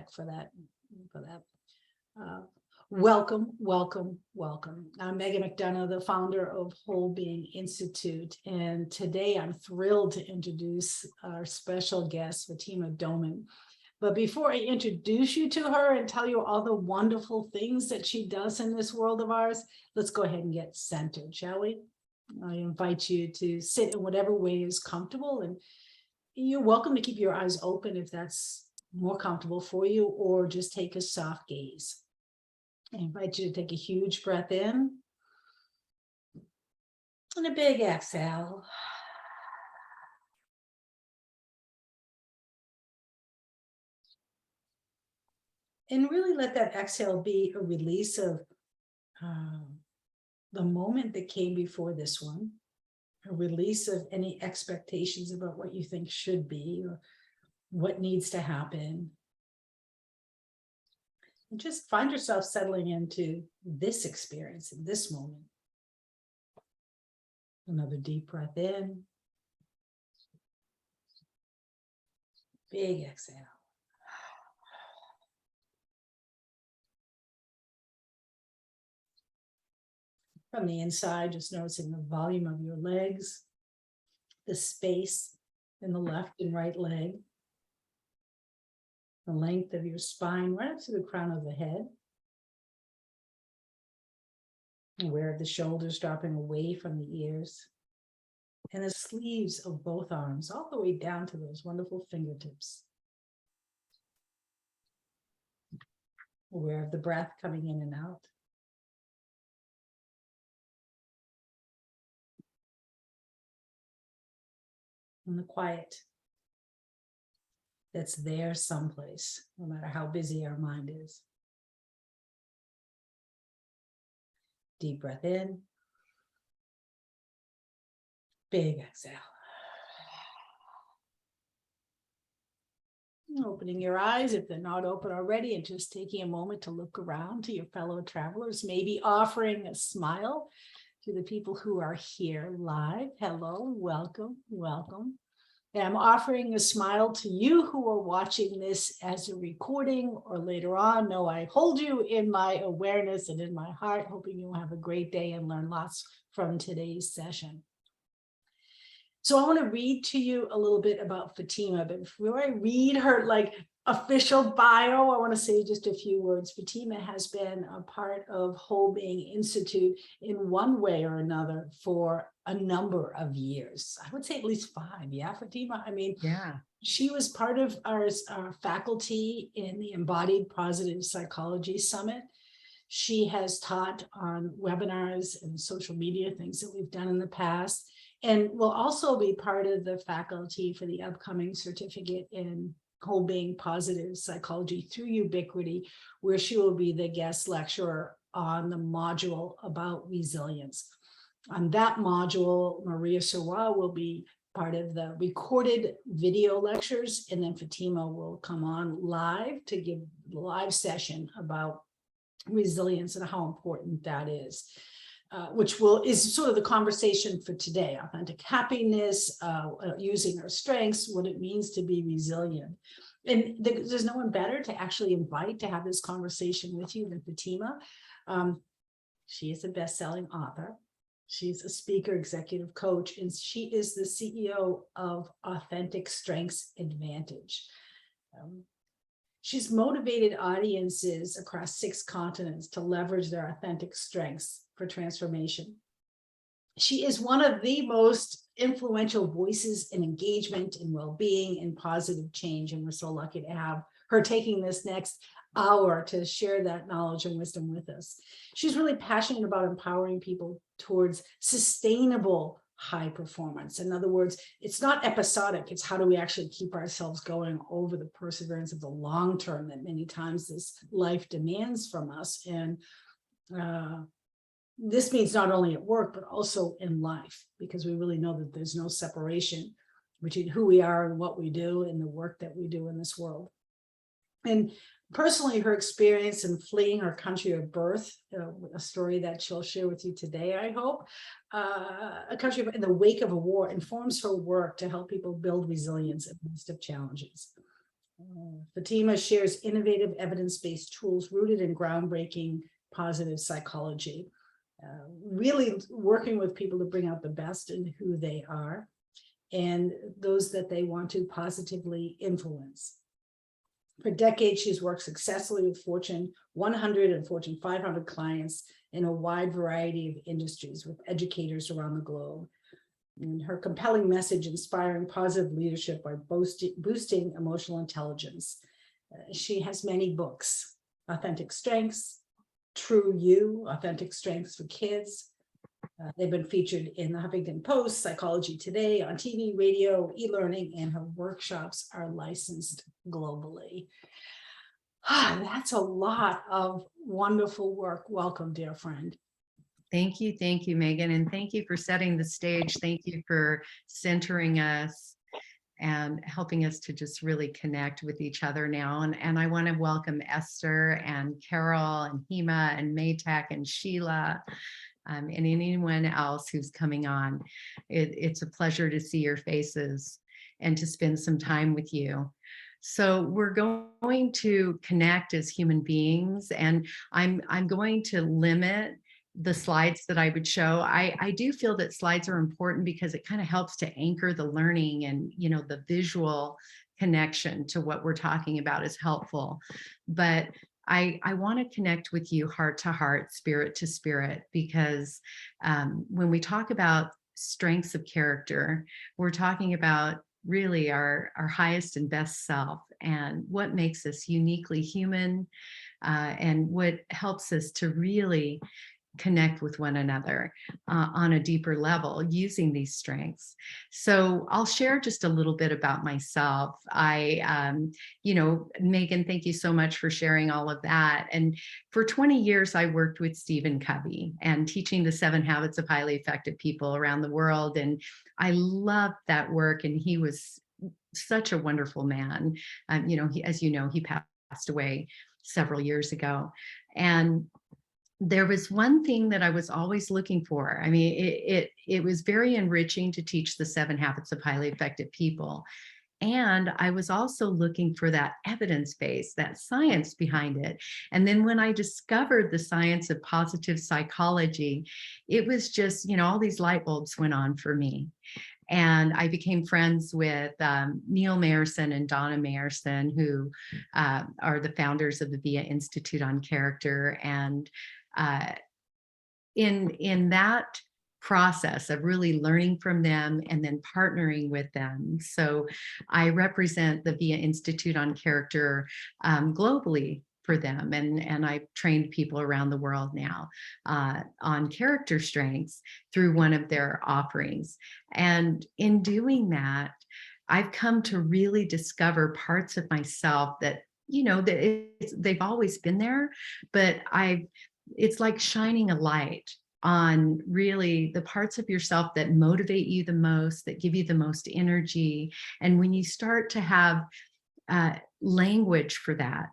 respect for that. Welcome, welcome, welcome. I'm Megan McDonough, the founder of Whole Being Institute, and today I'm thrilled to introduce our special guest, Fatima Doman. But before I introduce you to her and tell you all the wonderful things that she does in this world of ours, let's go ahead and get centered, shall we? I invite you to sit in whatever way is comfortable, and you're welcome to keep your eyes open if that's more comfortable for you, or just take a soft gaze. I invite you to take a huge breath in and a big exhale. And really let that exhale be a release of the moment that came before this one, a release of any expectations about what you think should be or what needs to happen. And just find yourself settling into this experience, in this moment. Another deep breath in. Big exhale. From the inside, just noticing the volume of your legs, the space in the left and right leg, the length of your spine right up to the crown of the head. Aware of the shoulders dropping away from the ears, and the sleeves of both arms all the way down to those wonderful fingertips. Aware of the breath coming in and out. And the quiet that's there someplace, no matter how busy our mind is. Deep breath in. Big exhale. Opening your eyes if they're not open already, and just taking a moment to look around to your fellow travelers, maybe offering a smile to the people who are here live. Hello, welcome, welcome. And I'm offering a smile to you who are watching this as a recording or later on. Know I hold you in my awareness and in my heart, hoping you'll have a great day and learn lots from today's session. So I want to read to you a little bit about Fatima, but before I read her official bio, I want to say just a few words. Fatima has been a part of Whole Being Institute in one way or another for a number of years. I would say at least 5. Yeah, Fatima? I mean, yeah. She was part of our faculty in the Embodied Positive Psychology Summit. She has taught on webinars and social media, things that we've done in the past, and will also be part of the faculty for the upcoming certificate in Whole Being Positive Psychology through Ubiquity, where she will be the guest lecturer on the module about resilience. On that module, Maria Serra will be part of the recorded video lectures, and then Fatima will come on live to give a live session about resilience and how important that is. Which is sort of the conversation for today: authentic happiness, using our strengths, what it means to be resilient. And there's no one better to actually invite to have this conversation with you than Fatima. She is a best-selling author. She's a speaker, executive coach, and she is the CEO of Authentic Strengths Advantage. She's motivated audiences across 6 continents to leverage their authentic strengths for transformation. She is one of the most influential voices in engagement and well-being and positive change, and we're so lucky to have her taking this next hour to share that knowledge and wisdom with us. She's really passionate about empowering people towards sustainable high performance. In other words, it's not episodic. It's how do we actually keep ourselves going over the perseverance of the long term that many times this life demands from us. And this means not only at work, but also in life, because we really know that there's no separation between who we are and what we do and the work that we do in this world. And personally, her experience in fleeing her country of birth, a story that she'll share with you today, I hope, a country in the wake of a war, informs her work to help people build resilience in the midst of challenges. Fatima shares innovative evidence-based tools rooted in groundbreaking positive psychology, really working with people to bring out the best in who they are and those that they want to positively influence. For decades, she's worked successfully with Fortune 100 and Fortune 500 clients in a wide variety of industries with educators around the globe. And her compelling message inspiring positive leadership by boosting emotional intelligence. She has many books: Authentic Strengths, True You, Authentic Strengths for Kids. They've been featured in the Huffington Post, Psychology Today, on TV, radio, e-learning, and her workshops are licensed globally. That's a lot of wonderful work. Welcome, dear friend. Thank you, Megan, and thank you for setting the stage. Thank you for centering us and helping us to just really connect with each other now. And I want to welcome Esther and Carol and Hema and Maytek and Sheila. And anyone else who's coming on. It's a pleasure to see your faces and to spend some time with you. So we're going to connect as human beings, and I'm going to limit the slides that I would show. I do feel that slides are important because it kind of helps to anchor the learning, and the visual connection to what we're talking about is helpful. But I want to connect with you heart to heart, spirit to spirit, because when we talk about strengths of character, we're talking about really our highest and best self and what makes us uniquely human, and what helps us to really connect with one another on a deeper level using these strengths. So I'll share just a little bit about myself. Megan, thank you so much for sharing all of that. And for 20 years, I worked with Stephen Covey and teaching the 7 Habits of Highly Effective People around the world. And I loved that work. And he was such a wonderful man. He passed away several years ago. And there was one thing that I was always looking for. I mean, it was very enriching to teach the 7 Habits of Highly Effective People. And I was also looking for that evidence base, that science behind it. And then when I discovered the science of positive psychology, it was just, all these light bulbs went on for me. And I became friends with Neil Mayerson and Donna Mayerson, who are the founders of the VIA Institute on Character. And in that process of really learning from them and then partnering with them. So I represent the VIA Institute on Character globally for them. And I've trained people around the world now on character strengths through one of their offerings. And in doing that, I've come to really discover parts of myself that, they've always been there, but it's like shining a light on really the parts of yourself that motivate you the most, that give you the most energy. And when you start to have language for that,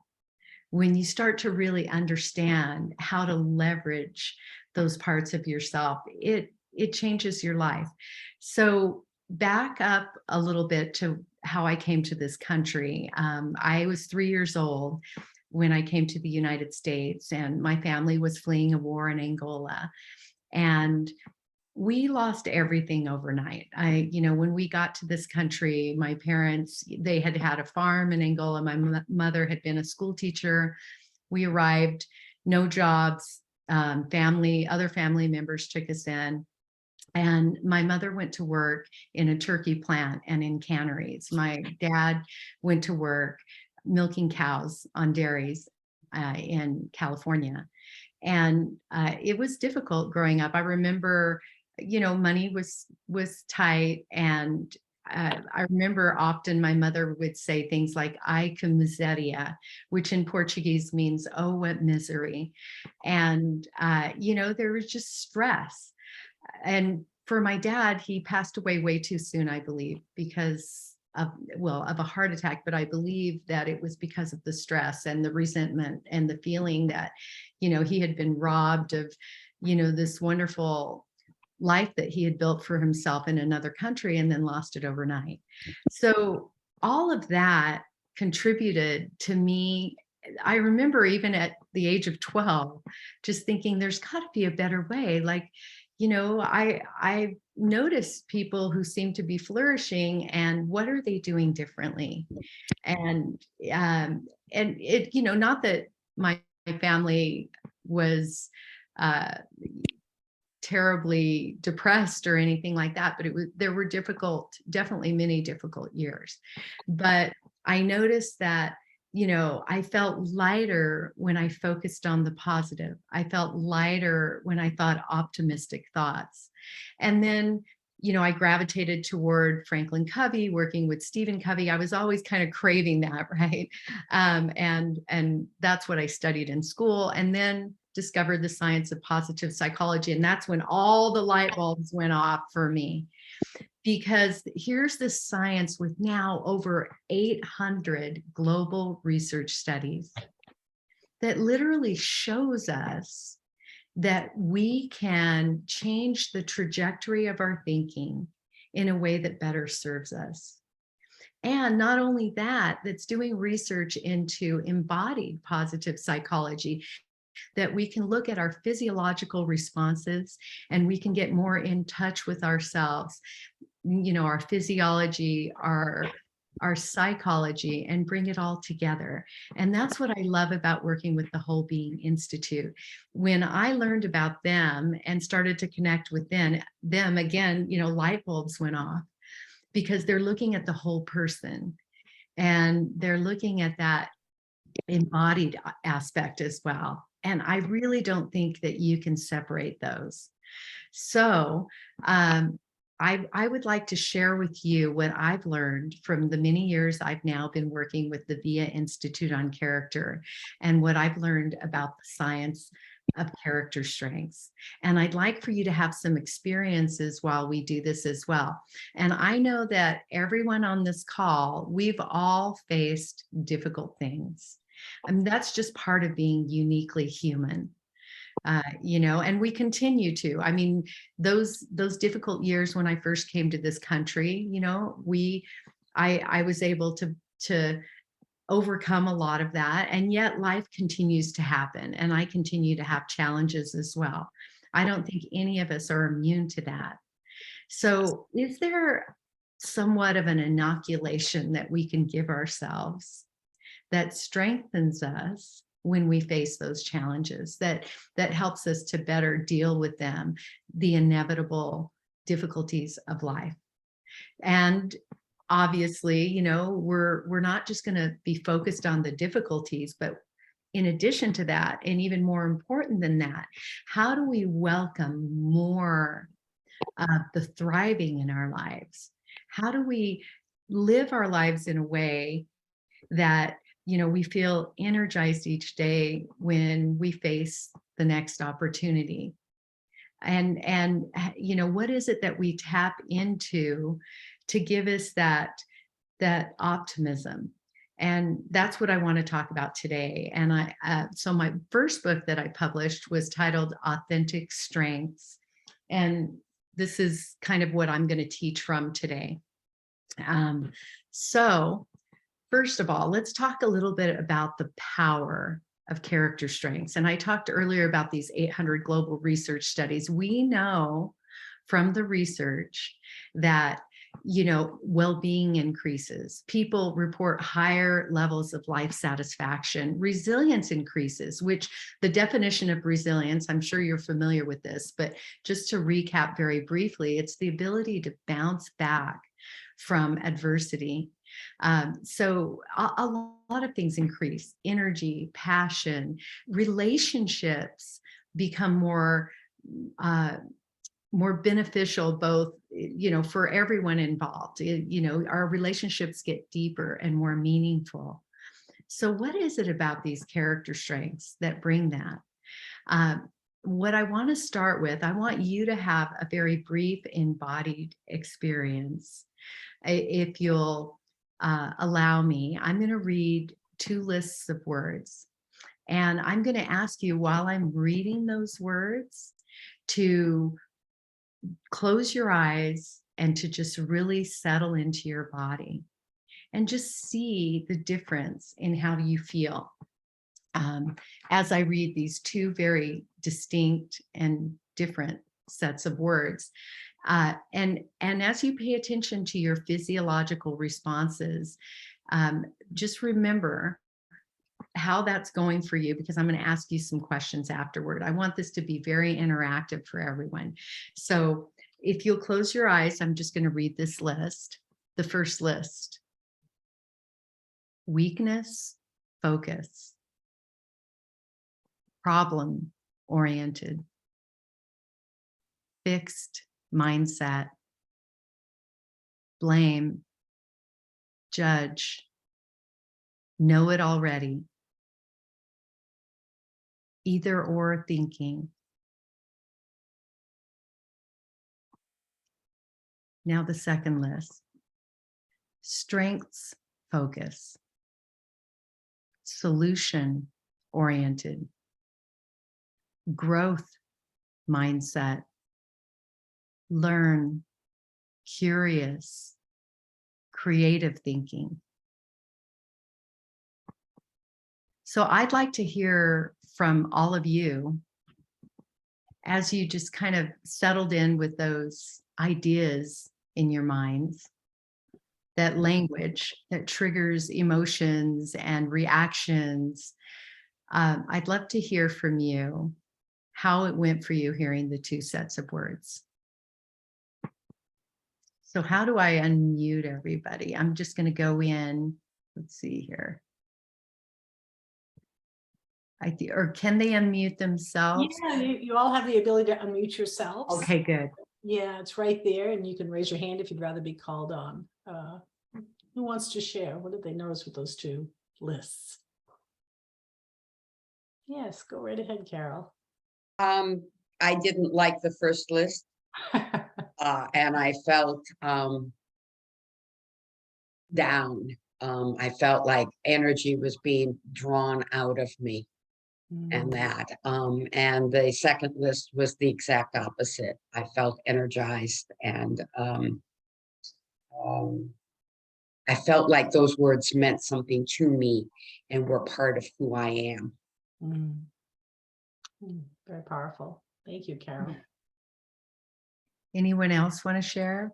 when you start to really understand how to leverage those parts of yourself, it changes your life. So back up a little bit to how I came to this country. I was 3 years old when I came to the United States, and my family was fleeing a war in Angola. And we lost everything overnight. When we got to this country, my parents, they had had a farm in Angola. My mother had been a school teacher. We arrived, no jobs, other family members took us in. And my mother went to work in a turkey plant and in canneries. My dad went to work milking cows on dairies in California. And it was difficult growing up. I remember, money was tight. And I remember often my mother would say things like, "Ai que miséria," which in Portuguese means, "Oh, what misery." And, there was just stress. And for my dad, he passed away way too soon, I believe, because of a heart attack, but I believe that it was because of the stress and the resentment and the feeling that, he had been robbed of, this wonderful life that he had built for himself in another country and then lost it overnight. So all of that contributed to me. I remember even at the age of 12, just thinking there's got to be a better way. Like, I noticed people who seem to be flourishing, and what are they doing differently? And and it, not that my family was uh, terribly depressed or anything like that, but there were definitely many difficult years. But I noticed that, I felt lighter when I focused on the positive. I felt lighter when I thought optimistic thoughts. And then, I gravitated toward Franklin Covey, working with Stephen Covey. I was always kind of craving that, right? And that's what I studied in school. And then discovered the science of positive psychology. And that's when all the light bulbs went off for me. Because here's the science with now over 800 global research studies that literally shows us that we can change the trajectory of our thinking in a way that better serves us. And not only that, that's doing research into embodied positive psychology, that we can look at our physiological responses and we can get more in touch with ourselves, our physiology, our psychology, and bring it all together. And that's what I love about working with the Whole Being Institute. When I learned about them and started to connect with them again, light bulbs went off, because they're looking at the whole person, and they're looking at that embodied aspect as well. And I really don't think that you can separate those. So I would like to share with you what I've learned from the many years I've now been working with the VIA Institute on Character, and what I've learned about the science of character strengths. And I'd like for you to have some experiences while we do this as well. And I know that everyone on this call, we've all faced difficult things. I mean, that's just part of being uniquely human. And we continue to. I mean, those difficult years when I first came to this country, I was able to overcome a lot of that, and yet life continues to happen, and I continue to have challenges as well. I don't think any of us are immune to that. So, is there somewhat of an inoculation that we can give ourselves that strengthens us when we face those challenges, that helps us to better deal with them, the inevitable difficulties of life? And obviously, we're not just going to be focused on the difficulties, but in addition to that, and even more important than that, how do we welcome more of the thriving in our lives? How do we live our lives in a way that we feel energized each day when we face the next opportunity? And what is it that we tap into to give us that optimism? And that's what I want to talk about today. And so my first book that I published was titled Authentic Strengths, and this is kind of what I'm going to teach from today. So first of all, let's talk a little bit about the power of character strengths. And I talked earlier about these 800 global research studies. We know from the research that, well-being increases. People report higher levels of life satisfaction. Resilience increases, which the definition of resilience, I'm sure you're familiar with this, but just to recap very briefly, it's the ability to bounce back from adversity. So a lot of things increase: energy, passion, relationships become more beneficial, both, for everyone involved. Our relationships get deeper and more meaningful. So what is it about these character strengths that bring that? What I want to start with, I want you to have a very brief embodied experience. If you'll allow me, I'm going to read 2 lists of words, and I'm going to ask you, while I'm reading those words, to close your eyes and to just really settle into your body. and just see the difference in how you feel. As I read these two very distinct and different sets of words. And as you pay attention to your physiological responses, just remember how that's going for you, because I'm going to ask you some questions afterward. I want this to be very interactive for everyone. So if you'll close your eyes, I'm just going to read this list. The first list: weakness, focus, problem-oriented, fixed mindset, blame, judge, know it already, either or thinking. Now the second list: strengths, focus, solution oriented, growth mindset, learn, curious, creative thinking. So I'd like to hear from all of you as you just kind of settled in with those ideas in your minds, that language that triggers emotions and reactions. I'd love to hear from you how it went for you hearing the two sets of words. So how do I unmute everybody? I'm just going to go in. Let's see here. Or can they unmute themselves? Yeah, you all have the ability to unmute yourselves. Okay, good. Yeah, it's right there, and you can raise your hand if you'd rather be called on. Who wants to share? What did they notice with those two lists? Yes, go right ahead, Carol. I didn't like the first list, and I felt down. I felt like energy was being drawn out of me, and that. And the second list was the exact opposite. I felt energized, and I felt like those words meant something to me and were part of who I am. Very powerful. Thank you, Carol. Anyone else want to share?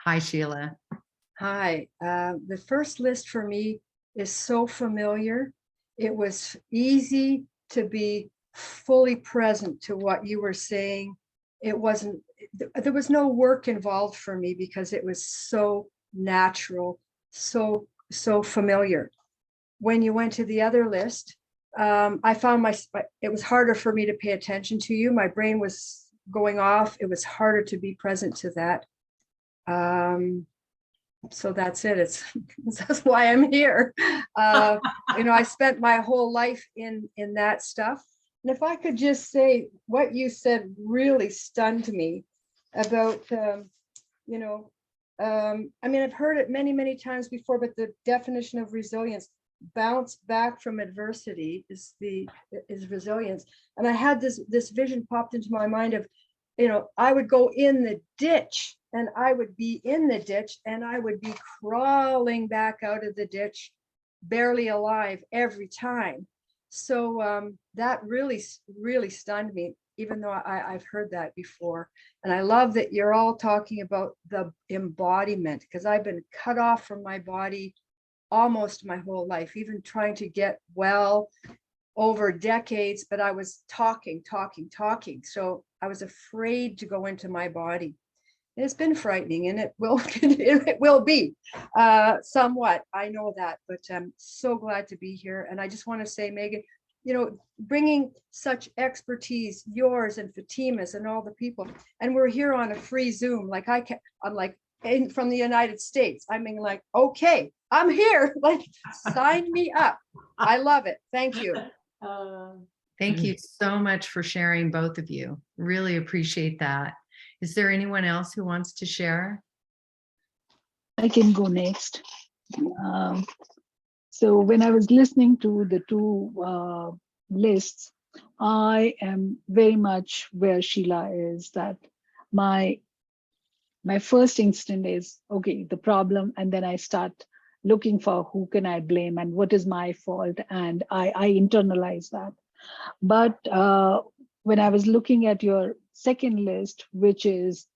Hi, Sheila. Hi. The first list for me is so familiar. It was easy to be fully present to what you were saying. It wasn't, there was no work involved for me because it was so natural, so familiar. When you went to the other list, I found it was harder for me to pay attention to you. My brain was going off. It was harder to be present to that. So that's it. That's why I'm here. I spent my whole life in that stuff. And if I could just say what you said really stunned me about, I've heard it many times before, but the definition of resilience, bounce back from adversity, is resilience. And I had this vision popped into my mind of, I would go in the ditch, and I would be in the ditch, and I would be crawling back out of the ditch, barely alive every time. So that really stunned me, even though I've heard that before. And I love that you're all talking about the embodiment, because I've been cut off from my body almost my whole life, even trying to get well over decades, but I was talking. So I was afraid to go into my body. It's been frightening, and it will be somewhat. I know that, but I'm so glad to be here. And I just want to say, Megan, bringing such expertise, yours and Fatima's and all the people, and we're here on a free Zoom. Like I'm like from the United States. I mean, like, okay, I'm here. Like, sign me up. I love it. Thank you. Thank you so much for sharing, both of you. Really appreciate that. Is there anyone else who wants to share? I can go next. So when I was listening to the two lists, I am very much where Sheila is, that my my first instinct is, okay, the problem, and then I start looking for who can I blame and what is my fault, and I internalize that. But when I was looking at your second list, which is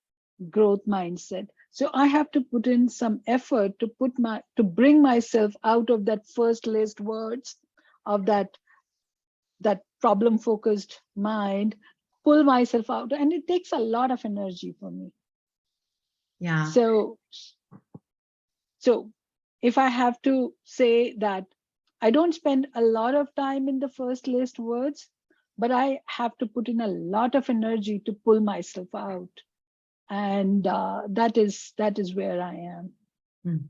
growth mindset, so I have to put in some effort to bring myself out of that first list words of that problem focused mind, pull myself out, and it takes a lot of energy for me. Yeah. So if I have to say that I don't spend a lot of time in the first list words, but I have to put in a lot of energy to pull myself out. And that is where I am.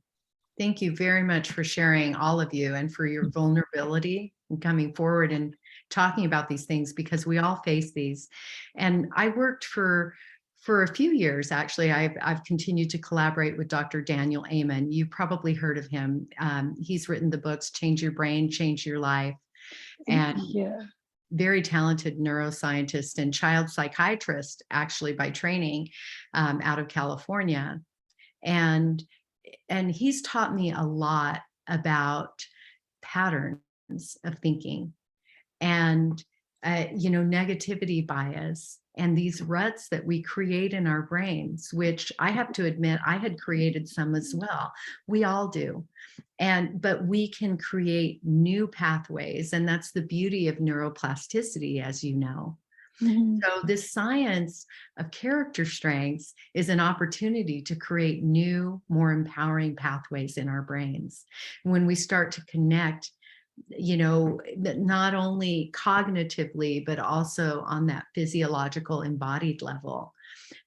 Thank you very much for sharing, all of you, and for your vulnerability and coming forward and talking about these things, because we all face these. And I worked for a few years, actually. I've continued to collaborate with Dr. Daniel Amen. You probably heard of him. He's written the books Change Your Brain, Change Your Life, and very talented neuroscientist and child psychiatrist, actually, by training, out of California. And he's taught me a lot about patterns of thinking and, negativity bias and these ruts that we create in our brains, which I have to admit, I had created some as well. We all do. But we can create new pathways. And that's the beauty of neuroplasticity, as you know. So this science of character strengths is an opportunity to create new, more empowering pathways in our brains. When we start to connect, not only cognitively, but also on that physiological embodied level.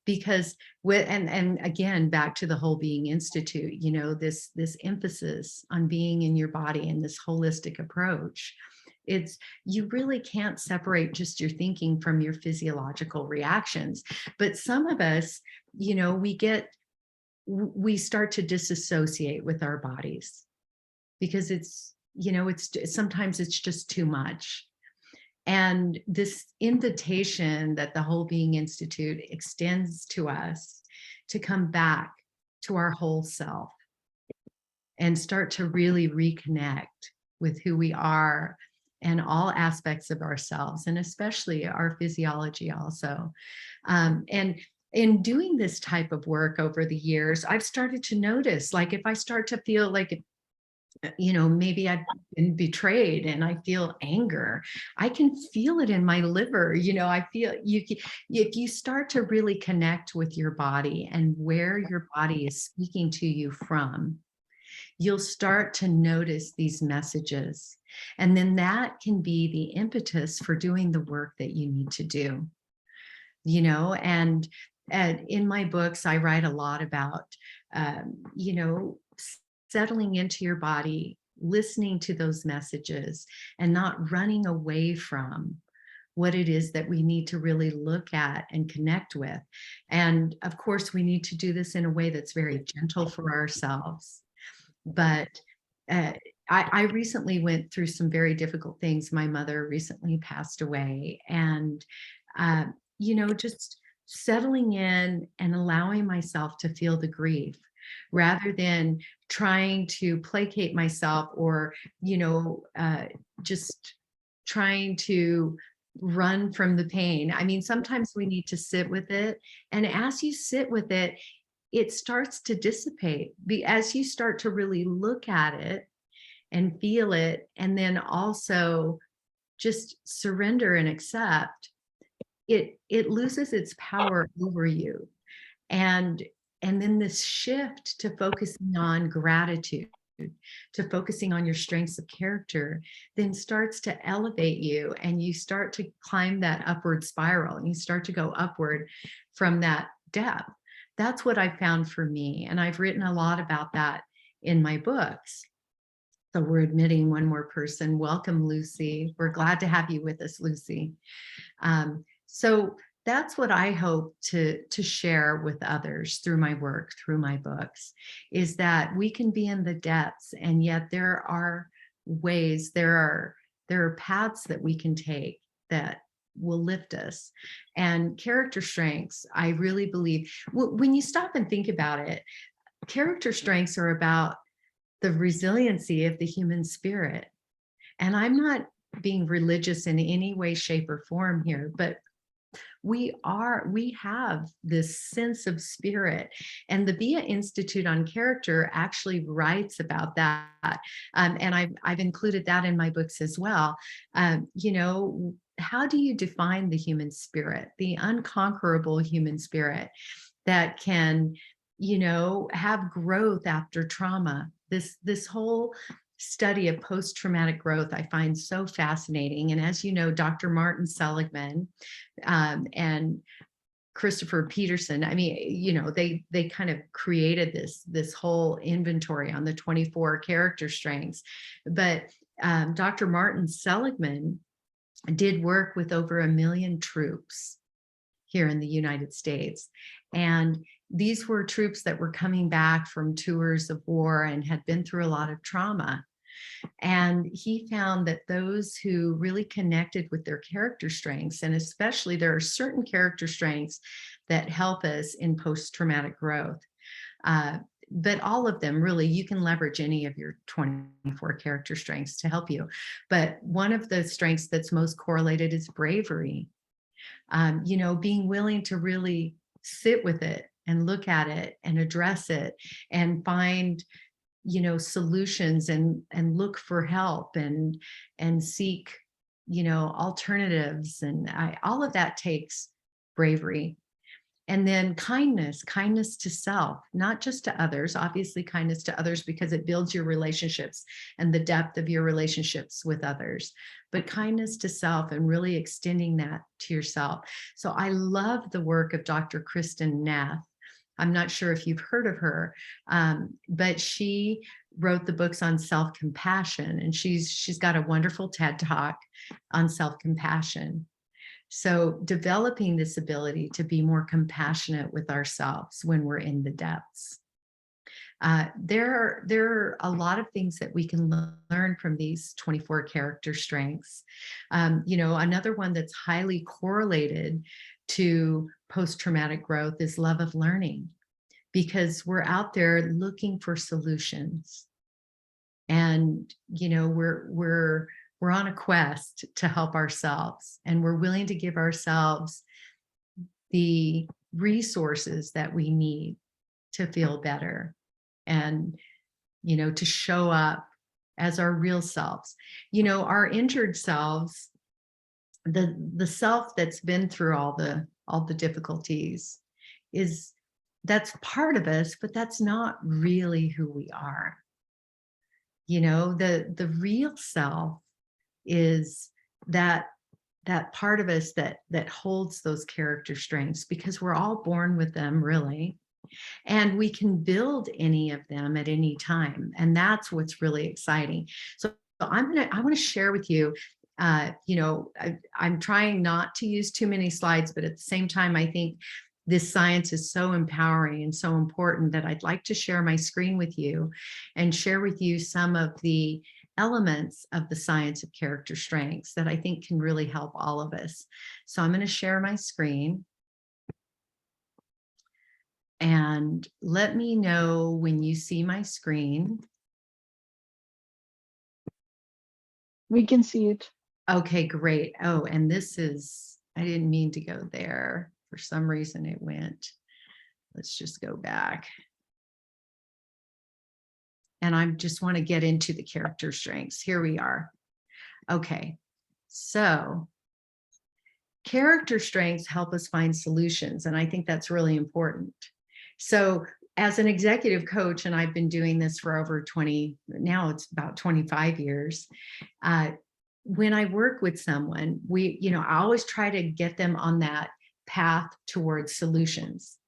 Because and again, back to the Whole Being Institute, this emphasis on being in your body and this holistic approach. You really can't separate just your thinking from your physiological reactions. But some of us, we start to disassociate with our bodies because sometimes it's just too much. And this invitation that the Whole Being Institute extends to us to come back to our whole self and start to really reconnect with who we are and all aspects of ourselves, and especially our physiology also. And in doing this type of work over the years, I've started to notice, like, if I start to feel like, maybe I've been betrayed and I feel anger, I can feel it in my liver. I feel if you start to really connect with your body and where your body is speaking to you from, you'll start to notice these messages. And then that can be the impetus for doing the work that you need to do. And in my books, I write a lot about, settling into your body, listening to those messages, and not running away from what it is that we need to really look at and connect with. And of course, we need to do this in a way that's very gentle for ourselves. But I recently went through some very difficult things. My mother recently passed away, and just settling in and allowing myself to feel the grief rather than trying to placate myself or just trying to run from the pain. I mean, sometimes we need to sit with it, and as you sit with it, it starts to dissipate. As you start to really look at it and feel it, and then also just surrender and accept, it loses its power over you. And then this shift to focusing on gratitude, to focusing on your strengths of character, then starts to elevate you, and you start to climb that upward spiral, and you start to go upward from that depth. That's what I found for me. And I've written a lot about that in my books. So we're admitting one more person. Welcome, Lucy. We're glad to have you with us, Lucy. So that's what I hope to share with others through my work, through my books, is that we can be in the depths, and yet there are ways, there are paths that we can take that will lift us. And character strengths, I really believe, when you stop and think about it, character strengths are about the resiliency of the human spirit. And I'm not being religious in any way, shape, or form here, but we have this sense of spirit, and the VIA Institute on Character actually writes about that. And I've included that in my books as well. You know, how do you define the human spirit, the unconquerable human spirit that can, you know, have growth after trauma? This whole study of post-traumatic growth I find so fascinating. And as you know, Dr. Martin Seligman and Christopher Peterson, I mean, you know, they kind of created this whole inventory on the 24 character strengths. But Dr. Martin Seligman did work with over 1 million troops here in the United States. And these were troops that were coming back from tours of war and had been through a lot of trauma. And he found that those who really connected with their character strengths, and especially there are certain character strengths that help us in post-traumatic growth. But all of them, really, you can leverage any of your 24 character strengths to help you. But one of the strengths that's most correlated is bravery. You know, being willing to really sit with it and look at it and address it and find, you know, solutions and look for help and seek, you know, alternatives. And all of that takes bravery. And then kindness to self, not just to others, obviously kindness to others because it builds your relationships and the depth of your relationships with others, but kindness to self and really extending that to yourself. So I love the work of Dr. Kristen Neff. I'm not sure if you've heard of her, but she wrote the books on self-compassion, and she's got a wonderful TED Talk on self-compassion. So developing this ability to be more compassionate with ourselves when we're in the depths. There are a lot of things that we can learn from these 24 character strengths. You know, another one that's highly correlated to post-traumatic growth is love of learning, because we're out there looking for solutions. And, you know, we're on a quest to help ourselves, and we're willing to give ourselves the resources that we need to feel better and, you know, to show up as our real selves. You know, our injured selves, the self that's been through all the difficulties, that's part of us, but that's not really who we are. You know, the real self is that part of us that holds those character strengths, because we're all born with them, really, and we can build any of them at any time, and that's what's really exciting. So I want to share with you. You know, I'm trying not to use too many slides, but at the same time, I think this science is so empowering and so important that I'd like to share my screen with you and share with you some of the elements of the science of character strengths that I think can really help all of us. So I'm going to share my screen. And let me know when you see my screen. We can see it. Okay, great. Oh, and this is, I didn't mean to go there. For some reason it went. Let's just go back. And I just want to get into the character strengths. Here we are. Okay, so character strengths help us find solutions, and I think that's really important. So as an executive coach, and I've been doing this for over 20, now it's about 25 years, when I work with someone, I always try to get them on that path towards solutions.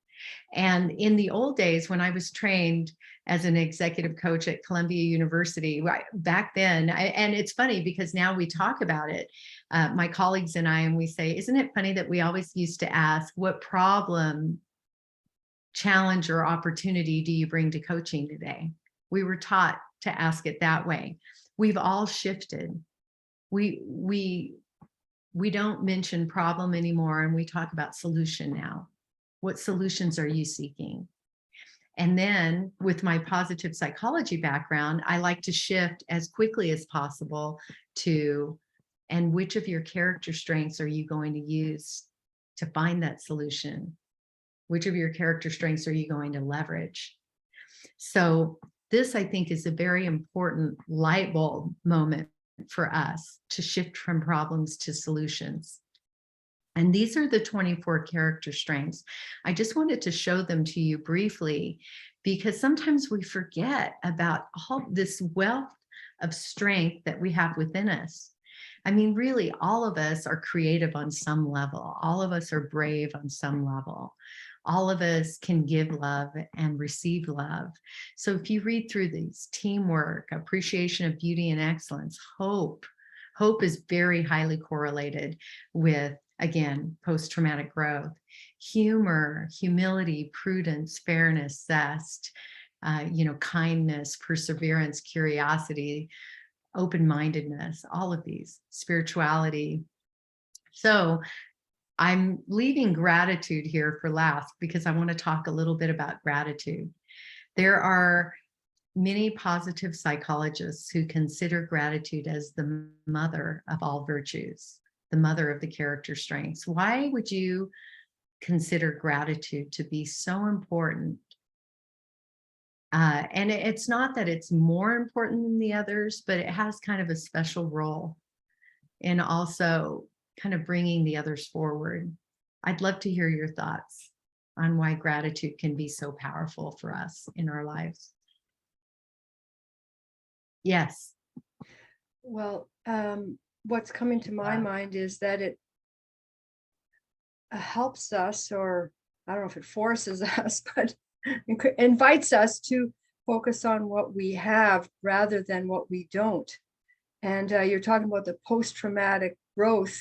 And in the old days, when I was trained as an executive coach at Columbia University, back then, and it's funny because now we talk about it, my colleagues and I, and we say, isn't it funny that we always used to ask, what problem, challenge, or opportunity do you bring to coaching today? We were taught to ask it that way. We've all shifted. We we don't mention problem anymore and we talk about solution now. What solutions are you seeking? And then with my positive psychology background, I like to shift as quickly as possible to, and which of your character strengths are you going to use to find that solution? Which of your character strengths are you going to leverage? So this, I think, is a very important light bulb moment for us to shift from problems to solutions. And these are the 24 character strengths. I just wanted to show them to you briefly, because sometimes we forget about all this wealth of strength that we have within us. I mean, really, all of us are creative on some level. All of us are brave on some level. All of us can give love and receive love. So if you read through these, teamwork, appreciation of beauty and excellence, hope is very highly correlated with, again, post-traumatic growth, humor, humility, prudence, fairness, zest, kindness, perseverance, curiosity, open-mindedness, all of these, spirituality. So I'm leaving gratitude here for last because I want to talk a little bit about gratitude. There are many positive psychologists who consider gratitude as the mother of all virtues, the mother of the character strengths. Why would you consider gratitude to be so important? And it's not that it's more important than the others, but it has kind of a special role in also kind of bringing the others forward. I'd love to hear your thoughts on why gratitude can be so powerful for us in our lives. Yes. Well, what's coming to my mind is that it helps us, or I don't know if it forces us, but invites us to focus on what we have rather than what we don't. And you're talking about the post-traumatic growth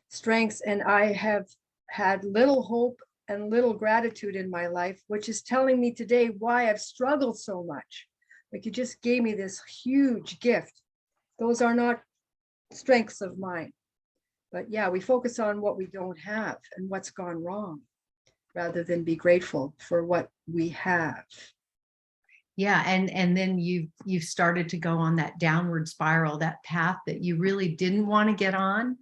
strengths, and I have had little hope and little gratitude in my life, which is telling me today why I've struggled so much. Like, you just gave me this huge gift. Those are not strengths of mine. But yeah, we focus on what we don't have and what's gone wrong, rather than be grateful for what we have. Yeah, and then you've started to go on that downward spiral, that path that you really didn't want to get on,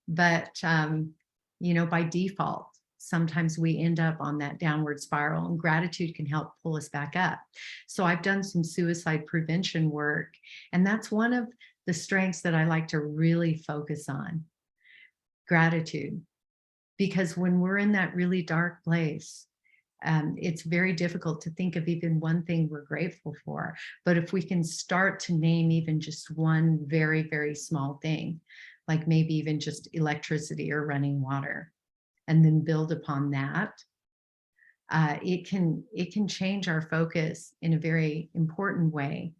but by default, sometimes we end up on that downward spiral, and gratitude can help pull us back up. So I've done some suicide prevention work, and that's one of the strengths that I like to really focus on, gratitude. Because when we're in that really dark place, it's very difficult to think of even one thing we're grateful for. But if we can start to name even just one very, very small thing, like maybe even just electricity or running water, and then build upon that, it can change our focus in a very important way.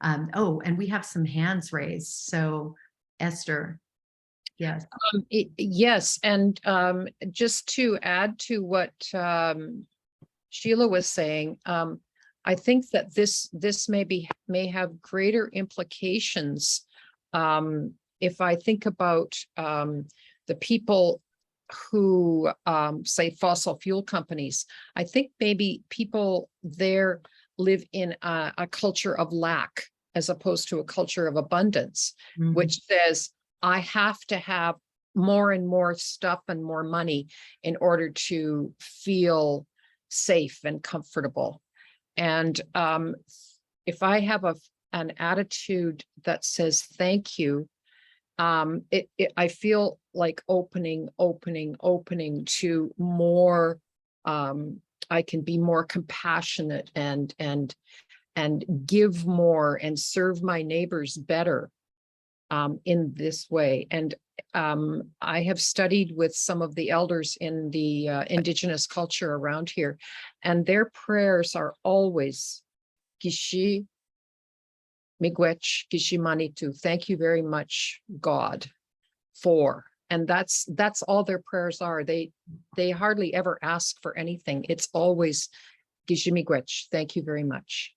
And we have some hands raised. So Esther. Yes. Yes, and just to add to what Sheila was saying, I think that this may have greater implications. If I think about the people who say fossil fuel companies, I think maybe people there live in a culture of lack as opposed to a culture of abundance, Mm-hmm. which says, I have to have more and more stuff and more money in order to feel safe and comfortable. And if I have an attitude that says thank you, I feel like opening to more. I can be more compassionate and give more and serve my neighbors better. In this way. And I have studied with some of the elders in the indigenous culture around here, and their prayers are always Kishi Miigwech Kishi Manitu. Thank you very much, God, for. And that's all their prayers are. They hardly ever ask for anything. It's always Kishi Miigwech. Thank you very much.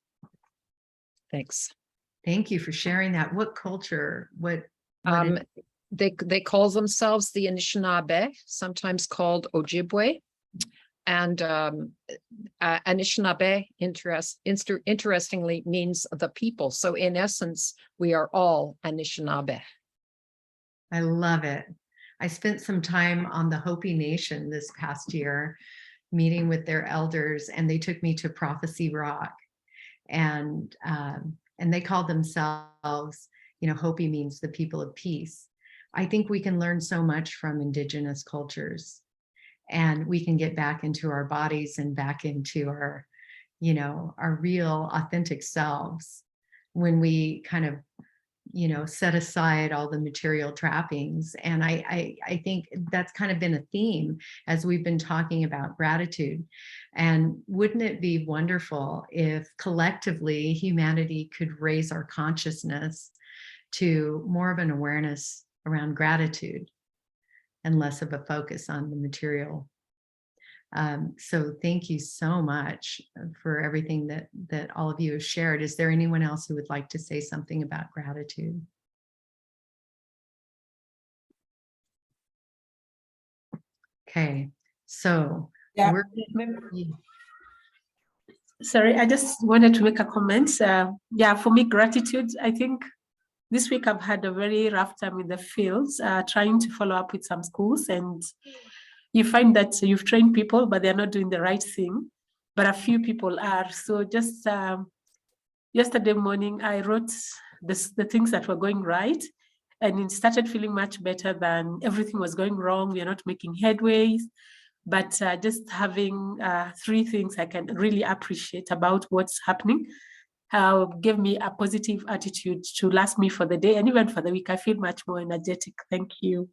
Thanks. Thank you for sharing that. What culture? What they call themselves the Anishinaabe, sometimes called Ojibwe. And Anishinaabe, interestingly, means the people. So in essence, we are all Anishinaabe. I love it. I spent some time on the Hopi Nation this past year, meeting with their elders, and they took me to Prophecy Rock, and they called themselves, Hopi means the people of peace. I think we can learn so much from indigenous cultures, and we can get back into our bodies and back into our, our real authentic selves when we kind of, set aside all the material trappings. And I think that's kind of been a theme as we've been talking about gratitude. And wouldn't it be wonderful if collectively humanity could raise our consciousness to more of an awareness around gratitude and less of a focus on the material. So thank you so much for everything that all of you have shared. Is there anyone else who would like to say something about gratitude? Okay, so Yeah. Sorry, I just wanted to make a comment. Yeah, for me, gratitude, I think this week I've had a very rough time in the fields, trying to follow up with some schools, and you find that you've trained people, but they're not doing the right thing, but a few people are. So just yesterday morning, I wrote the things that were going right, and it started feeling much better than everything was going wrong. We are not making headways, but just having 3 things I can really appreciate about what's happening gave me a positive attitude to last me for the day, and even for the week. I feel much more energetic. Thank you.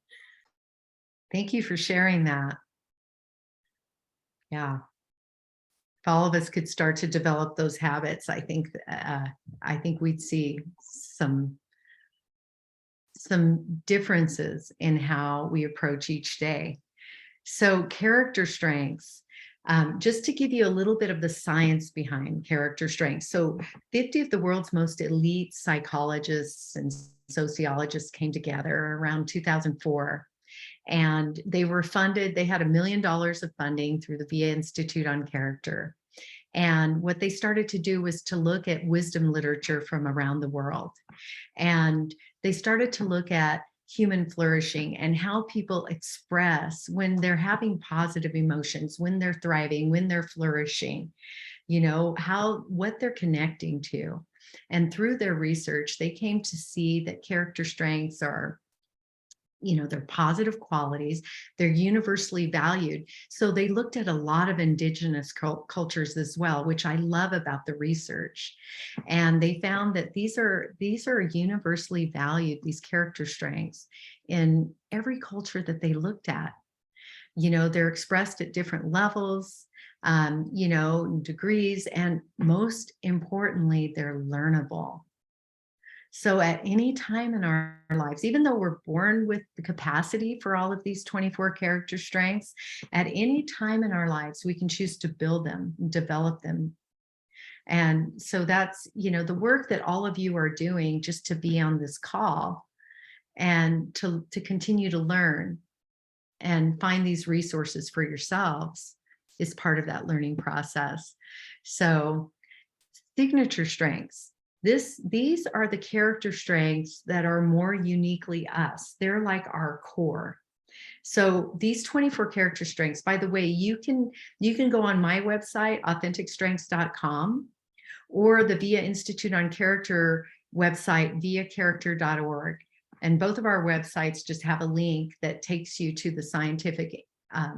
Thank you for sharing that. Yeah. If all of us could start to develop those habits, I think we'd see some differences in how we approach each day. So character strengths, just to give you a little bit of the science behind character strengths. So 50 of the world's most elite psychologists and sociologists came together around 2004. And they were funded, they had $1 million of funding through the VIA Institute on Character. And what they started to do was to look at wisdom literature from around the world. And they started to look at human flourishing and how people express when they're having positive emotions, when they're thriving, when they're flourishing, what they're connecting to. And through their research, they came to see that character strengths are, they're positive qualities, they're universally valued. So they looked at a lot of indigenous cultures as well, which I love about the research. And they found that these are universally valued, these character strengths, in every culture that they looked at. They're expressed at different levels, degrees, and most importantly, they're learnable. So at any time in our lives, even though we're born with the capacity for all of these 24 character strengths, at any time in our lives, we can choose to build them, develop them. And so that's, the work that all of you are doing just to be on this call and to continue to learn and find these resources for yourselves is part of that learning process. So signature strengths. These are the character strengths that are more uniquely us. They're like our core. So these 24 character strengths, by the way, you can go on my website, authenticstrengths.com, or the VIA Institute on Character website, viacharacter.org. And both of our websites just have a link that takes you to the scientific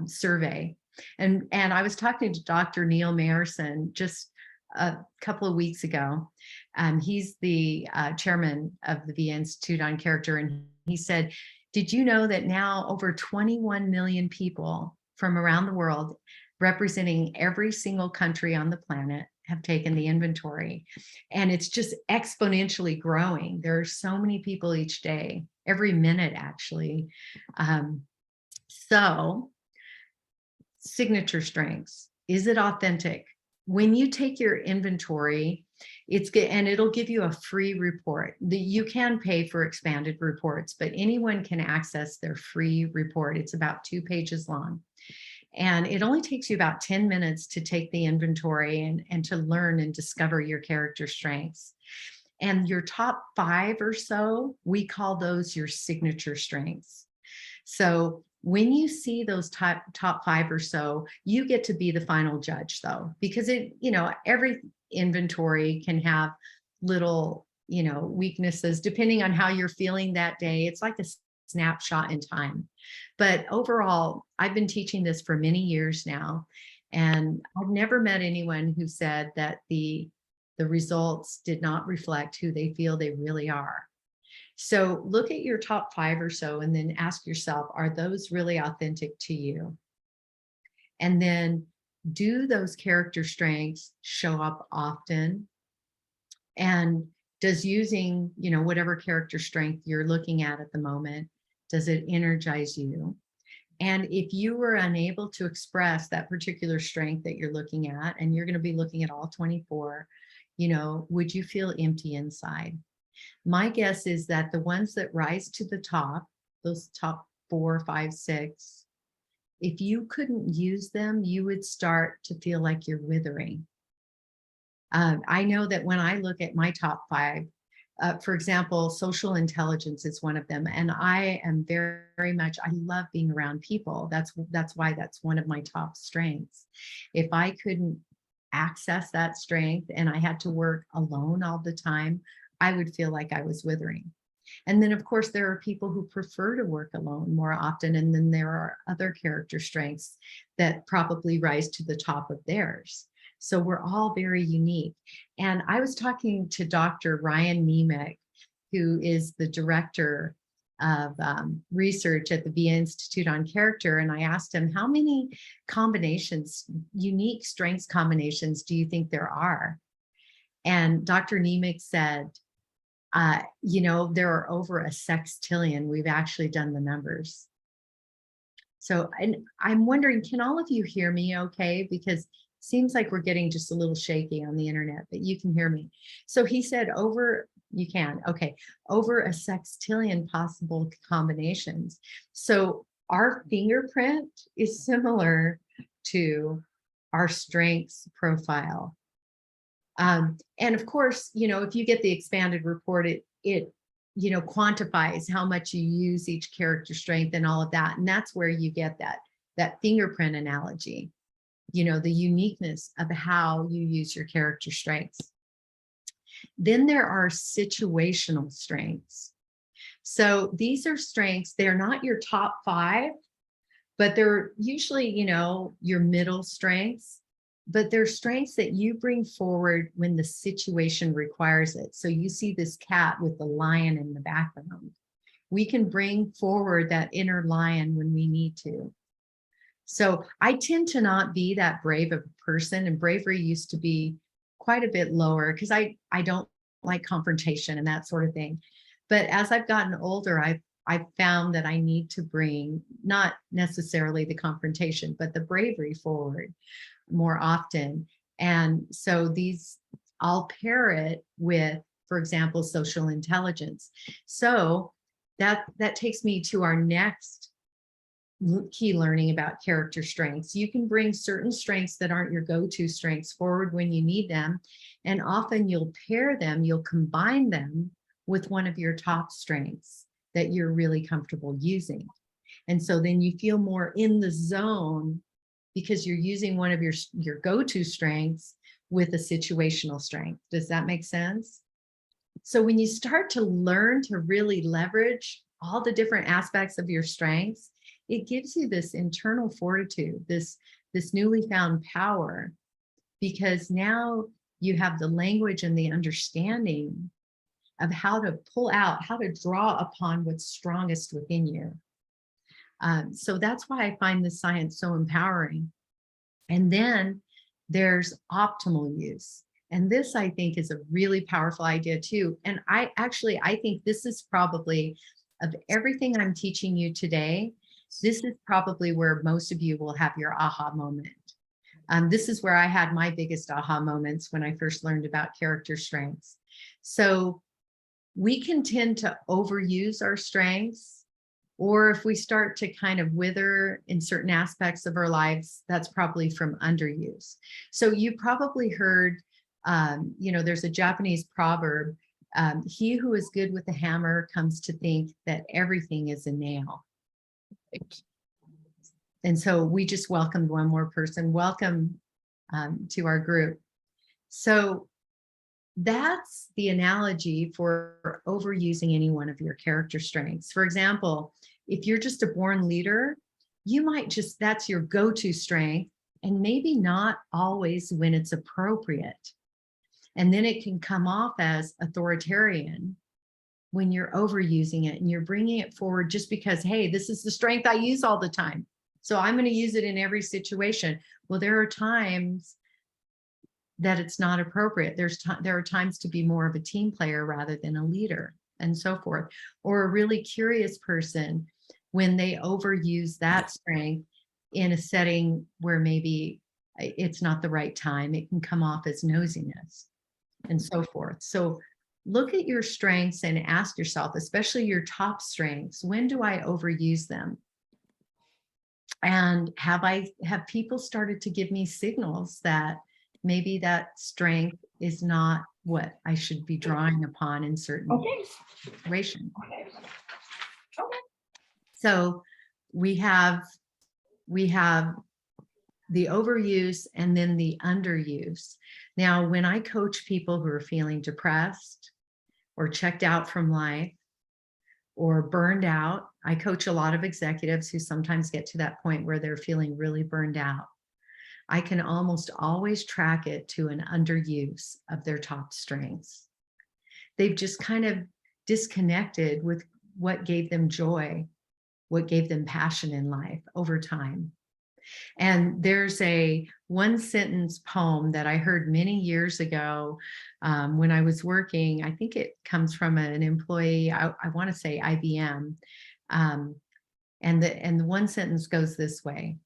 survey. And I was talking to Dr. Neil Mayerson just a couple of weeks ago. He's the chairman of the VIA Institute on Character. And he said, did you know that now over 21 million people from around the world, representing every single country on the planet, have taken the inventory? And it's just exponentially growing. There are so many people each day, every minute, actually. So signature strengths, is it authentic? When you take your inventory, It's good, and it'll give you a free report. You can pay for expanded reports, but anyone can access their free report. It's about 2 pages long. And it only takes you about 10 minutes to take the inventory and to learn and discover your character strengths. And your top 5 or so, we call those your signature strengths. So when you see those top 5 or so, you get to be the final judge though, because every inventory can have little, weaknesses depending on how you're feeling that day. It's like a snapshot in time. But overall, I've been teaching this for many years now, and I've never met anyone who said that the results did not reflect who they feel they really are. So look at your top 5 or so and then ask yourself, are those really authentic to you? And then do those character strengths show up often? And does using, whatever character strength you're looking at the moment, does it energize you? And if you were unable to express that particular strength that you're looking at, and you're going to be looking at all 24, would you feel empty inside? My guess is that the ones that rise to the top, those top 4, 5, 6, if you couldn't use them, you would start to feel like you're withering. I know that when I look at my top 5, for example, social intelligence is one of them. And I am very, very much, I love being around people. That's why that's one of my top strengths. If I couldn't access that strength and I had to work alone all the time, I would feel like I was withering. And then, of course, there are people who prefer to work alone more often. And then there are other character strengths that probably rise to the top of theirs. So we're all very unique. And I was talking to Dr. Ryan Nemec, who is the director of research at the VIA Institute on Character. And I asked him, how many combinations, unique strengths combinations do you think there are? And Dr. Nemec said, there are over a sextillion. We've actually done the numbers. So, and I'm wondering, can all of you hear me okay? Because it seems like we're getting just a little shaky on the internet, but you can hear me. So he said over a sextillion possible combinations. So our fingerprint is similar to our strengths profile. And of course, if you get the expanded report, it quantifies how much you use each character strength and all of that. And that's where you get that fingerprint analogy, the uniqueness of how you use your character strengths. Then there are situational strengths. So these are strengths, they're not your top 5, but they're usually, your middle strengths. But they're strengths that you bring forward when the situation requires it. So you see this cat with the lion in the background. We can bring forward that inner lion when we need to. So I tend to not be that brave of a person, and bravery used to be quite a bit lower because I don't like confrontation and that sort of thing. But as I've gotten older, I've found that I need to bring not necessarily the confrontation, but the bravery forward more often. And so I'll pair it with, for example, social intelligence. So that takes me to our next key learning about character strengths. You can bring certain strengths that aren't your go-to strengths forward when you need them. And often you'll pair them, you'll combine them with one of your top strengths that you're really comfortable using. And so then you feel more in the zone because you're using one of your go-to strengths with a situational strength. Does that make sense? So when you start to learn to really leverage all the different aspects of your strengths, it gives you this internal fortitude, this newly found power, because now you have the language and the understanding of how to pull out, how to draw upon what's strongest within you. So that's why I find this science so empowering. And then there's optimal use. And this, I think, is a really powerful idea too. And I think this is probably, of everything I'm teaching you today, this is probably where most of you will have your aha moment. This is where I had my biggest aha moments when I first learned about character strengths. So we can tend to overuse our strengths, or if we start to kind of wither in certain aspects of our lives, that's probably from underuse. So you probably heard, there's a Japanese proverb, he who is good with a hammer comes to think that everything is a nail. And so we just welcomed one more person. Welcome to our group. So that's the analogy for overusing any one of your character strengths. For example, if you're just a born leader, you might just, that's your go-to strength, and maybe not always when it's appropriate. And then it can come off as authoritarian when you're overusing it and you're bringing it forward just because, hey, this is the strength I use all the time, so I'm going to use it in every situation. Well, there are times that it's not appropriate. There are times to be more of a team player rather than a leader, and so forth. Or a really curious person, when they overuse that strength in a setting where maybe it's not the right time, it can come off as nosiness, and so forth. So look at your strengths and ask yourself, especially your top strengths, when do I overuse them? And have people started to give me signals that maybe that strength is not what I should be drawing upon in certain situations? So we have the overuse and then the underuse. Now, when I coach people who are feeling depressed or checked out from life or burned out, I coach a lot of executives who sometimes get to that point where they're feeling really burned out. I can almost always track it to an underuse of their top strengths. They've just kind of disconnected with what gave them joy, what gave them passion in life over time. And there's a one-sentence poem that I heard many years ago when I was working. I think it comes from an employee, I want to say IBM. And the one sentence goes this way: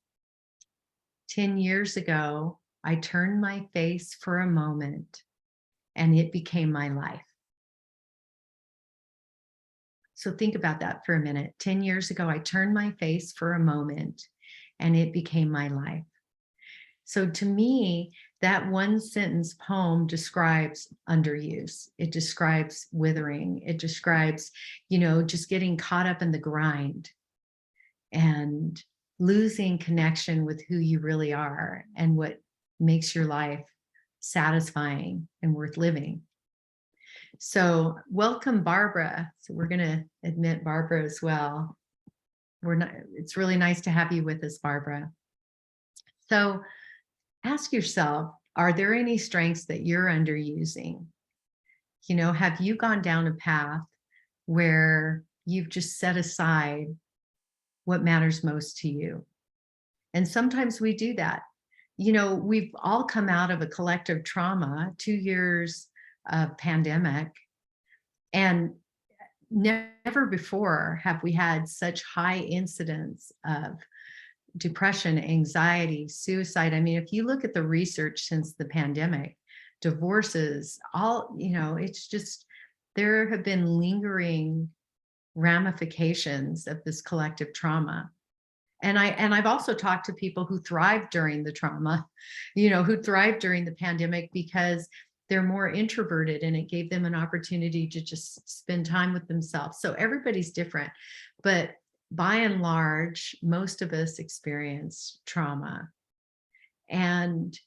10 years ago, I turned my face for a moment and it became my life. So think about that for a minute. 10 years ago, I turned my face for a moment and it became my life. So to me, that one sentence poem describes underuse. It describes withering. It describes, just getting caught up in the grind and losing connection with who you really are and what makes your life satisfying and worth living. So welcome, Barbara. So we're going to admit Barbara as well. It's really nice to have you with us, Barbara. So ask yourself, are there any strengths that you're underusing? Have you gone down a path where you've just set aside what matters most to you? And sometimes we do that. We've all come out of a collective trauma, 2 years of pandemic, and never before have we had such high incidence of depression, anxiety, suicide. I mean, if you look at the research since the pandemic, divorces, it's just, there have been lingering ramifications of this collective trauma. And I've also talked to people who thrived during the trauma, who thrived during the pandemic because they're more introverted and it gave them an opportunity to just spend time with themselves. So everybody's different, but by and large, most of us experience trauma, and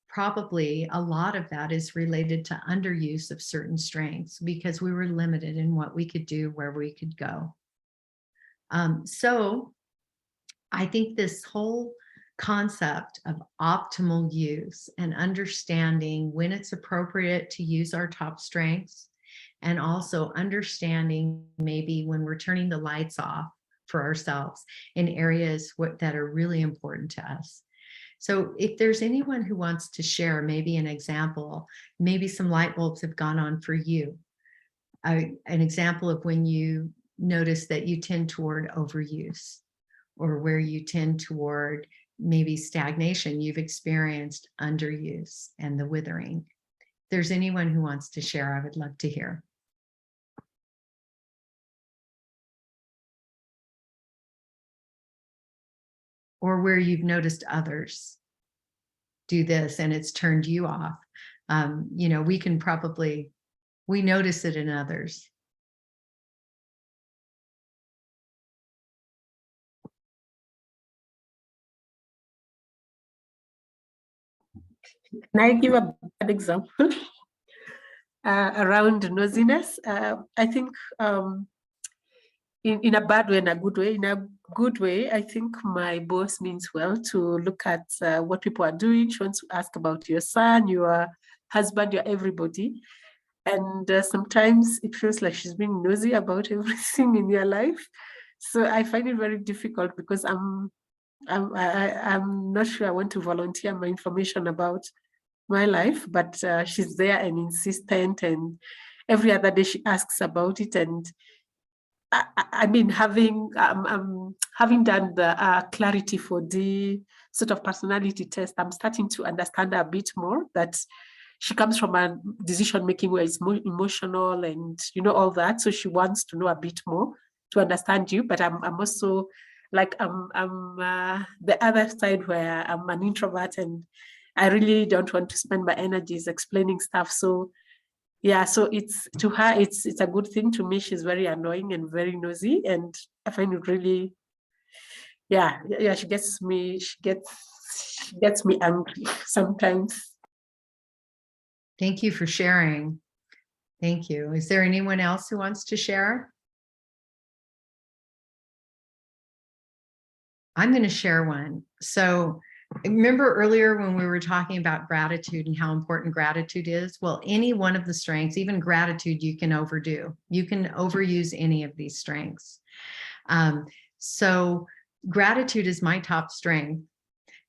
probably a lot of that is related to underuse of certain strengths because we were limited in what we could do, where we could go. So I think this whole concept of optimal use and understanding when it's appropriate to use our top strengths, and also understanding maybe when we're turning the lights off for ourselves in areas that are really important to us. So if there's anyone who wants to share maybe an example, maybe some light bulbs have gone on for you, an example of when you notice that you tend toward overuse, or where you tend toward maybe stagnation, you've experienced underuse and the withering. If there's anyone who wants to share, I would love to hear. Or where you've noticed others do this and it's turned you off. You know, we notice it in others. Can I give an example around nosiness? I think in a bad way and a good way. In a good way, I think my boss means well to look at what people are doing. She wants to ask about your son, your husband, your everybody. And sometimes it feels like she's being nosy about everything in your life. So I find it very difficult because I'm not sure I want to volunteer my information about my life, but she's there and insistent, and every other day she asks about it. And I mean, having done the clarity for the sort of personality test, I'm starting to understand her a bit more, that she comes from a decision making where it's more emotional and all that. So she wants to know a bit more to understand you. But I'm also like I'm the other side where I'm an introvert and I really don't want to spend my energies explaining stuff. So yeah, so it's to her, it's a good thing. To me, she's very annoying and very nosy, and I find it really, yeah, she gets me angry sometimes. Thank you for sharing. Thank you. Is there anyone else who wants to share? I'm going to share one. So remember earlier when we were talking about gratitude and how important gratitude is? Well, any one of the strengths, even gratitude, you can overdo. You can overuse any of these strengths. So gratitude is my top strength.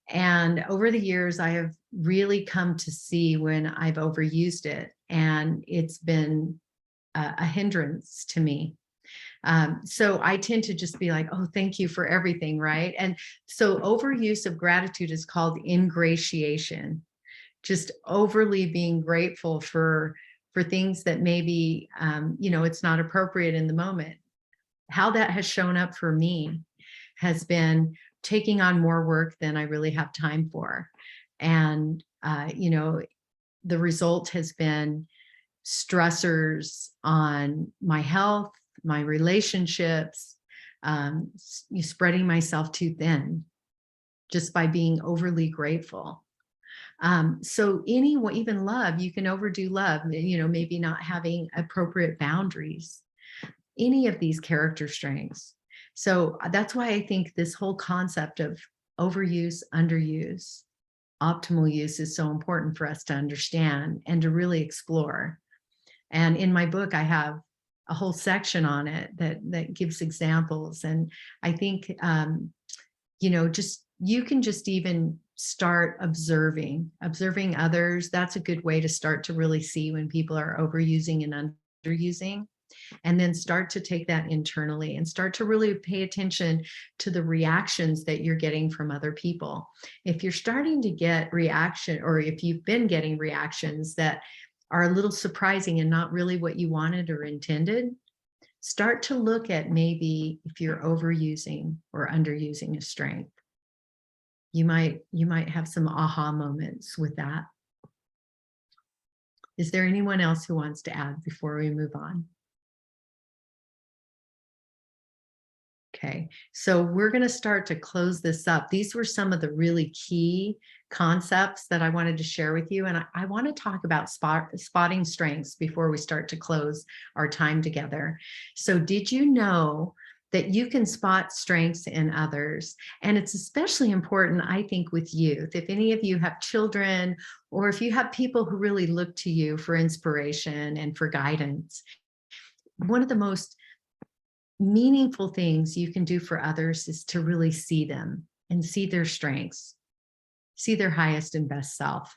And over the years, I have really come to see when I've overused it, and it's been a hindrance to me. So I tend to just be like, oh, thank you for everything, right? And so overuse of gratitude is called ingratiation, just overly being grateful for things that maybe, it's not appropriate in the moment. How that has shown up for me has been taking on more work than I really have time for. And, the result has been stressors on my health, my relationships, spreading myself too thin just by being overly grateful. So even love, you can overdo love, maybe not having appropriate boundaries, any of these character strengths. So that's why I think this whole concept of overuse, underuse, optimal use is so important for us to understand and to really explore. And in my book, I have a whole section on it that gives examples. And I think, you can just even start observing others. That's a good way to start to really see when people are overusing and underusing. And then start to take that internally and start to really pay attention to the reactions that you're getting from other people. If you're starting to get reaction, or if you've been getting reactions that are a little surprising and not really what you wanted or intended, start to look at maybe if you're overusing or underusing a strength. You might have some aha moments with that. Is there anyone else who wants to add before we move on? Okay, so we're going to start to close this up. These were some of the really key concepts that I wanted to share with you. And I want to talk about spotting strengths before we start to close our time together. So did you know that you can spot strengths in others? And it's especially important, I think, with youth. If any of you have children, or if you have people who really look to you for inspiration and for guidance, one of the most meaningful things you can do for others is to really see them and see their strengths, see their highest and best self.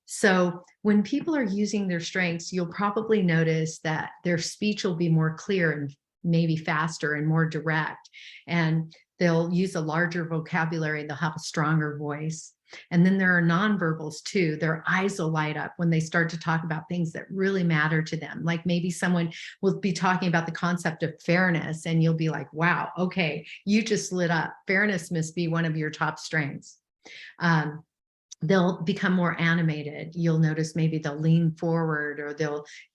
So when people are using their strengths, you'll probably notice that their speech will be more clear and maybe faster and more direct. And they'll use a larger vocabulary, they'll have a stronger voice. And then there are nonverbals too. Their eyes will light up when they start to talk about things that really matter to them. Like maybe someone will be talking about the concept of fairness, and you'll be like, wow, okay, you just lit up. Fairness must be one of your top strengths. They'll become more animated. You'll notice maybe they'll lean forward, or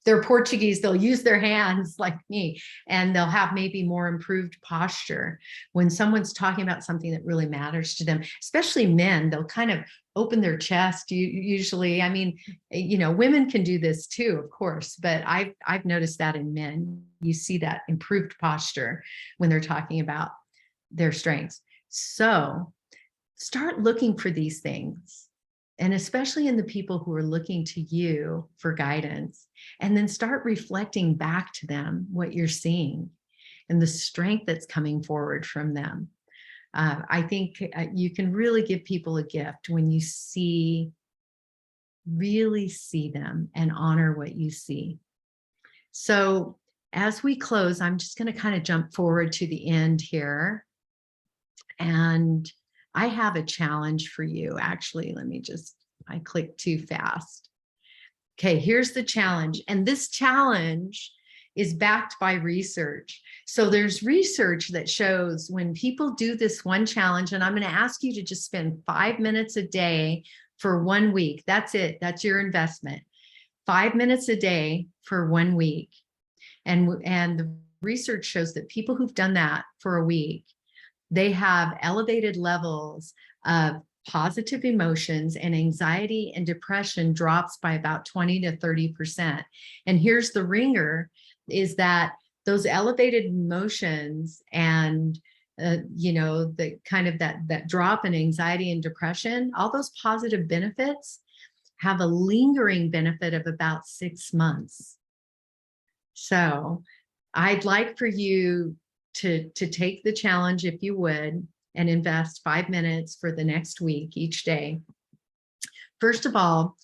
they're Portuguese, they'll use their hands like me, and they'll have maybe more improved posture. When someone's talking about something that really matters to them, especially men, they'll kind of open their chest usually. I mean, women can do this too, of course, but I've noticed that in men. You see that improved posture when they're talking about their strengths. So start looking for these things. And especially in the people who are looking to you for guidance, and then start reflecting back to them what you're seeing and the strength that's coming forward from them. I think you can really give people a gift when you really see them and honor what you see. So as we close, I'm just going to kind of jump forward to the end here. And I have a challenge for you. Actually, I clicked too fast. Okay, here's the challenge. And this challenge is backed by research. So there's research that shows when people do this one challenge, and I'm going to ask you to just spend 5 minutes a day for 1 week. That's it. That's your investment. 5 minutes a day for 1 week. And the research shows that people who've done that for a week, they have elevated levels of positive emotions, and anxiety and depression drops by about 20 to 30%. And here's the ringer, is that those elevated emotions and the kind of that drop in anxiety and depression, all those positive benefits have a lingering benefit of about 6 months. So I'd like for you to take the challenge, if you would, and invest 5 minutes for the next week each day. First of all,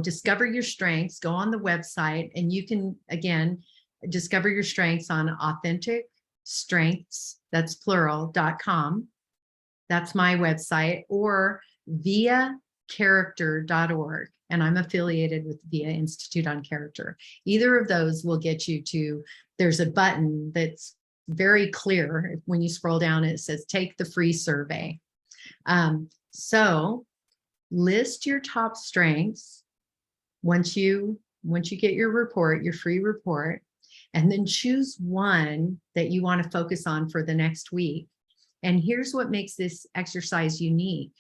discover your strengths. Go on the website, and you can, again, discover your strengths on Authentic Strengths, that's plural.com. That's my website, or viacharacter.org. And I'm affiliated with VIA Institute on Character. Either of those will get you to, there's a button that's very clear. When you scroll down, it says take the free survey. So list your top strengths once you get your report, your free report, and then choose one that you want to focus on for the next week. And here's what makes this exercise unique,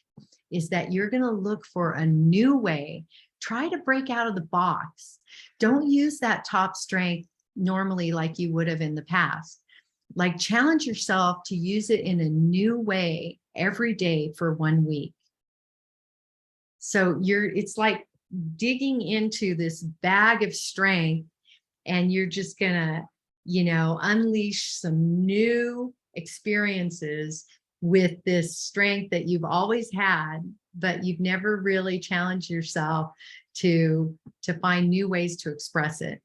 is that you're going to look for a new way. Try to break out of the box. Don't use that top strength normally like you would have in the past. Like, challenge yourself to use it in a new way every day for 1 week. So it's like digging into this bag of strength, and you're just gonna, unleash some new experiences with this strength that you've always had, but you've never really challenged yourself to find new ways to express it.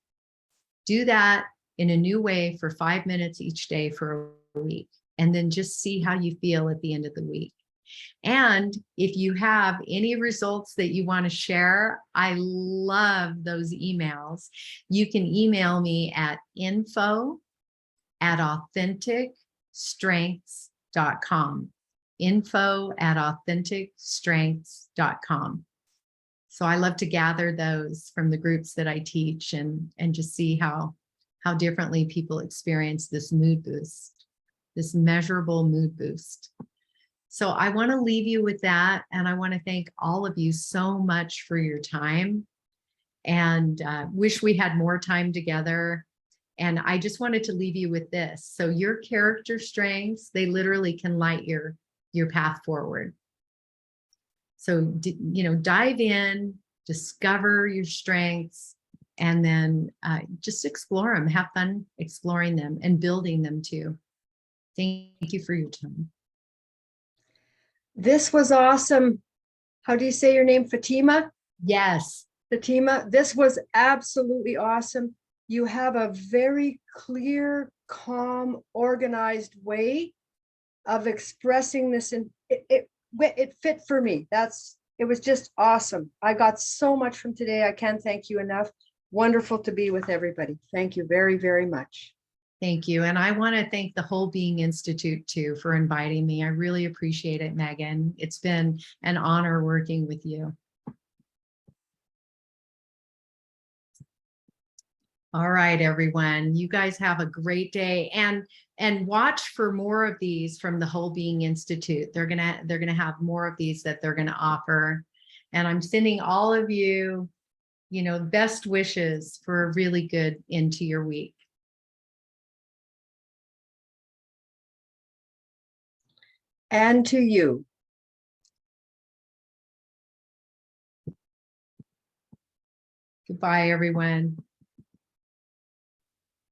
Do that in a new way for 5 minutes each day for a week, and then just see how you feel at the end of the week. And if you have any results that you want to share, I love those emails. You can email me at info@authenticstrengths.com. info@authenticstrengths.com. So I love to gather those from the groups that I teach, and just see how differently people experience this mood boost, this measurable mood boost. So I want to leave you with that. And I want to thank all of you so much for your time, and wish we had more time together. And I just wanted to leave you with this. So your character strengths, they literally can light your path forward. So, dive in, discover your strengths, and then just explore them. Have fun exploring them and building them too. Thank you for your time. This was awesome. How do you say your name? Fatima? Yes. Fatima, this was absolutely awesome. You have a very clear, calm, organized way of expressing this, and it fit for me. It was just awesome. I got so much from today. I can't thank you enough. Wonderful to be with everybody. Thank you very, very much. Thank you. And I want to thank the Whole Being Institute too for inviting me. I really appreciate it, Megan. It's been an honor working with you. All right, everyone. You guys have a great day, and watch for more of these from the Whole Being Institute. They're gonna have more of these that they're gonna offer. And I'm sending all of you, best wishes for a really good end to your week. And to you. Goodbye, everyone.